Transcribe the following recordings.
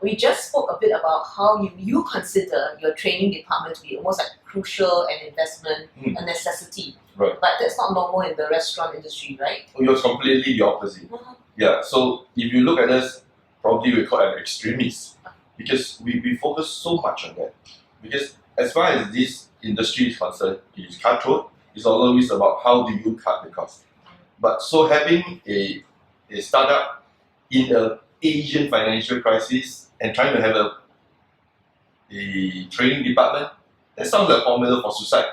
we just spoke a bit about how you consider your training department to be almost like crucial and investment, a necessity. Right. But that's not normal in the restaurant industry, right? You're completely the opposite. Yeah, so if you look at us, probably we call it extremists because we focus so much on that. Because as far as this industry is concerned, it is cutthroat. It's always about how do you cut the cost. But so having a startup in an Asian financial crisis and trying to have a training department, that sounds like a formula for suicide.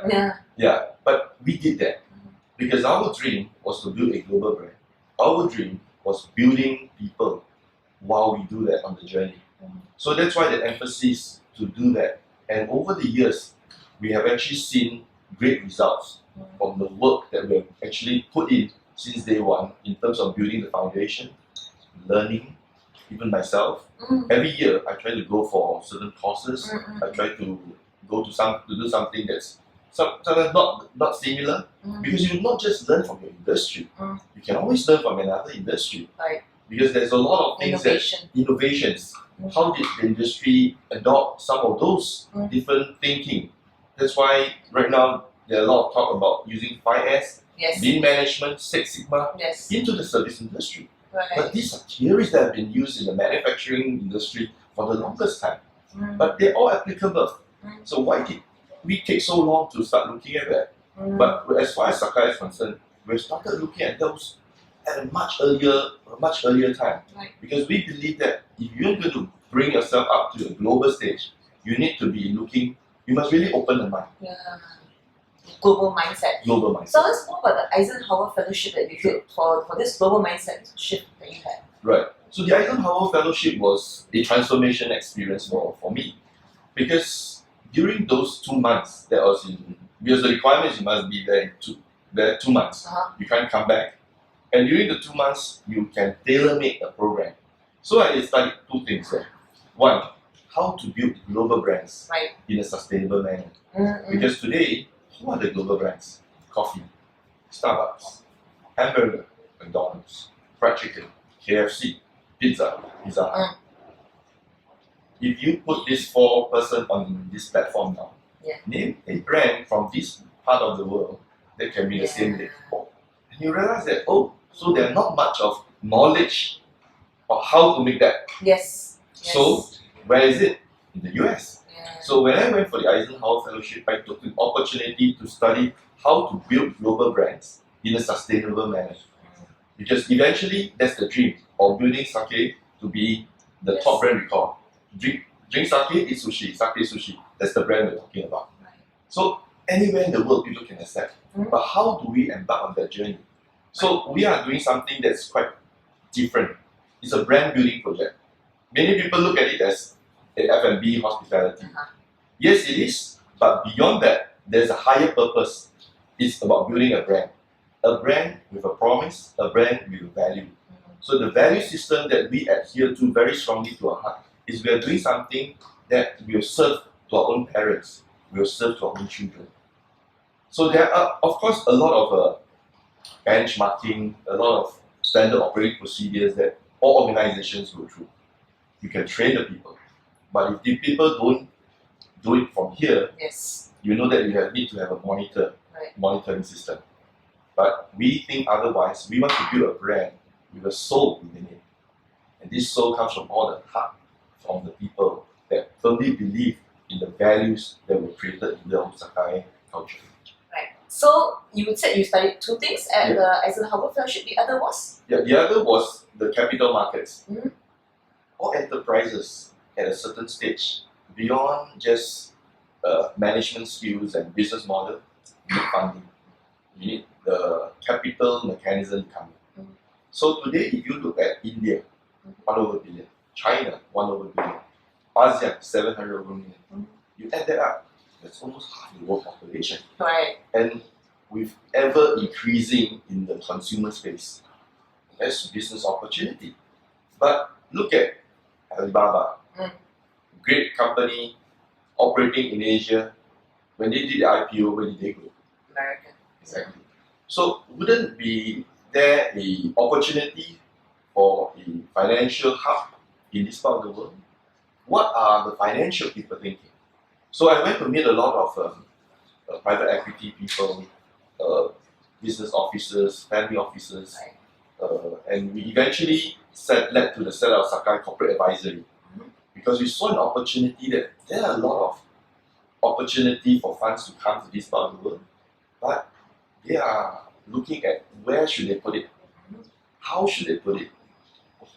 Yeah, but we did that because our dream was to build a global brand. Our dream was building people while we do that on the journey. So that's why the emphasis to do that. And over the years, we have actually seen great results from the work that we have actually put in since day one in terms of building the foundation, learning, even myself. Every year I try to go for certain courses. I try to go to do something that's sometimes not similar, because you not just learn from your industry, you can always learn from another industry. Right. Because there's a lot of things innovations. How did the industry adopt some of those different thinking? That's why right now there are a lot of talk about using 5S, lean management, Six Sigma into the service industry. Right. But these are theories that have been used in the manufacturing industry for the longest time. But they're all applicable. So why did we take so long to start looking at that? But as far as Sakae is concerned, we started looking at those at a much earlier time. Right. Because we believe that if you're going to bring yourself up to a global stage, you need to be looking, you must really open the mind. Global mindset. Global mindset. So let's talk about the Eisenhower Fellowship that you did for this global mindset shift that you had. Right. So the Eisenhower Fellowship was a transformation experience for me. Because during those 2 months that I was in, because the requirements you must be there in 2 months. You can't come back. And during the 2 months, you can tailor-make a program. So I studied 2 things there. One, how to build global brands in a sustainable manner. Because today, who are the global brands? Coffee, Starbucks, hamburger, McDonald's, fried chicken, KFC, Pizza Hut. If you put this 4 person on this platform now, name a brand from this part of the world that can be the same day. And you realize that, so there's not much of knowledge of how to make that. So where is it? In the US. So when I went for the Eisenhower Fellowship, I took the opportunity to study how to build global brands in a sustainable manner. Because eventually, that's the dream of building Sakae to be the top brand we call. Drink sake, eat sushi, sake sushi. That's the brand we're talking about. So anywhere in the world, people can accept. But how do we embark on that journey? So we are doing something that's quite different. It's a brand building project. Many people look at it as an F&B hospitality. Yes, it is, but beyond that, there's a higher purpose. It's about building a brand with a promise, a brand with a value. So the value system that we adhere to very strongly to our heart is we are doing something that will serve to our own parents, will serve to our own children. So there are, of course, a lot of benchmarking, a lot of standard operating procedures that all organizations go through. You can train the people, but if the people don't do it from here, you know that you need to have a monitoring system. But we think otherwise. We want to build a brand with a soul within it. And this soul comes from all the heart, from the people that firmly believe in the values that were created in the Sakae culture. Right. So you said you studied 2 things at the Eisenhower Fellowship. The other was? Yeah, the other was the capital markets. All enterprises at a certain stage, beyond just management skills and business model, you need funding. You need the capital mechanism coming. So today, if you look at India, 1 over billion, China, 1 over billion, ASEAN, 700 over million, you add that up, that's almost half the world population. And with ever increasing in the consumer space, that's business opportunity. But look at Alibaba, great company operating in Asia. When they did the IPO, where did they go? America. Exactly. So wouldn't be there a opportunity for a financial hub in this part of the world? what are the financial people thinking? So I went to meet a lot of private equity people, business officers, family officers, and we eventually led to the set of Sakae Corporate Advisory, because we saw an opportunity that there are a lot of opportunity for funds to come to this part of the world, but they are looking at where should they put it, how should they put it,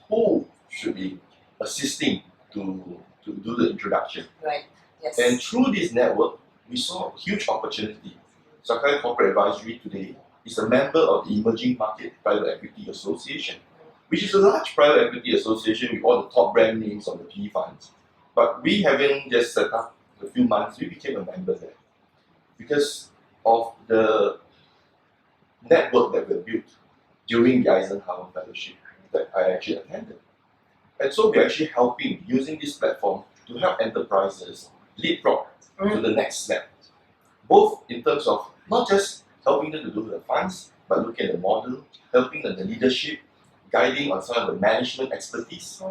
who should be assisting to do the introduction. Right. Yes. And through this network, we saw a huge opportunity. Sakae Corporate Advisory today is a member of the Emerging Market Private Equity Association, which is a large private equity association with all the top brand names of the PE funds. But we haven't just set up a few months, we became a member there because of the network that we built during the Eisenhower Fellowship that I actually attended. And so we're actually helping, using this platform, to help enterprises leapfrog to the next step. Both in terms of not just helping them to do the funds, but looking at the model, helping them the leadership, guiding on some of the management expertise,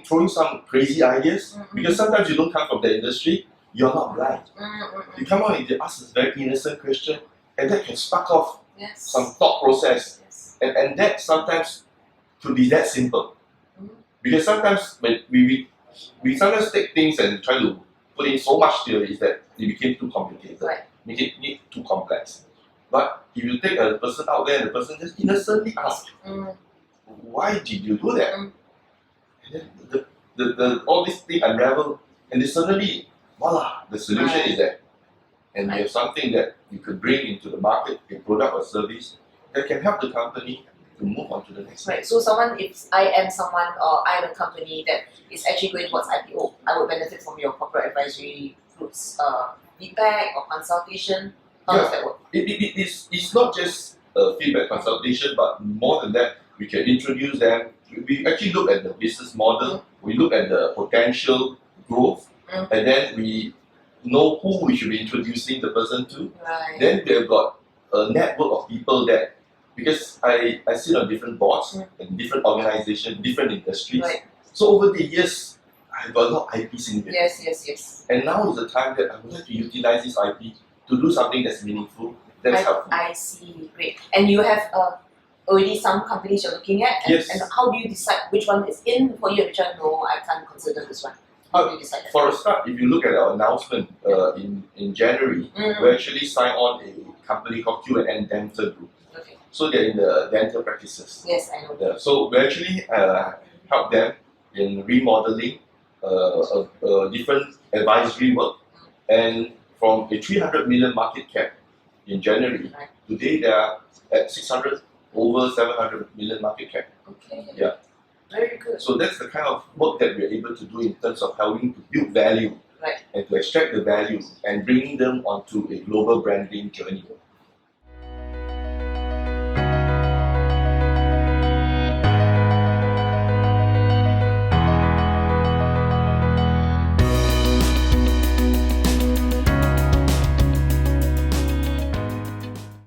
throwing some crazy ideas, because sometimes you don't come from the industry, you're not blind. You come out and you ask this very innocent question, and that can spark off some thought process. Yes. And that sometimes could be that simple. Because sometimes when we sometimes take things and try to put in so much theories that it became too complicated, make it too complex. But if you take a person out there and the person just innocently asks, why did you do that? And then all these things unravel, and then suddenly, voila, the solution is there. And you have something that you could bring into the market, a product or service that can help the company to move on to the next Right. So if I am someone or I am a company that is actually going towards IPO, I would benefit from your corporate advisory group's feedback or consultation. How does that work? It's not just a feedback consultation, but more than that, we can introduce them. We actually look at the business model, we look at the potential growth, and then we know who we should be introducing the person to. Right. Then we have got a network of people that, because I sit on different boards in different organizations, different industries. Right. So over the years, I've got a lot of IPs in it. Yes. And now is the time that I would like to utilize this IP to do something that's meaningful, that's helpful. I see. Great. And you have already some companies you're looking at? And, Yes. and how do you decide which one is in for you and which one, no, I can't consider this one? How do you decide that? For a start, if you look at our announcement in January, we actually signed on a company called Q&N Dental Group. Okay. So they're in the dental practices. Yes, I know that. So we actually help them in remodeling different advisory work. And from a 300 million market cap in January, today they are at 600, over 700 million market cap. Okay. Yeah. Very good. So that's the kind of work that we're able to do in terms of helping to build value and to extract the value and bringing them onto a global branding journey.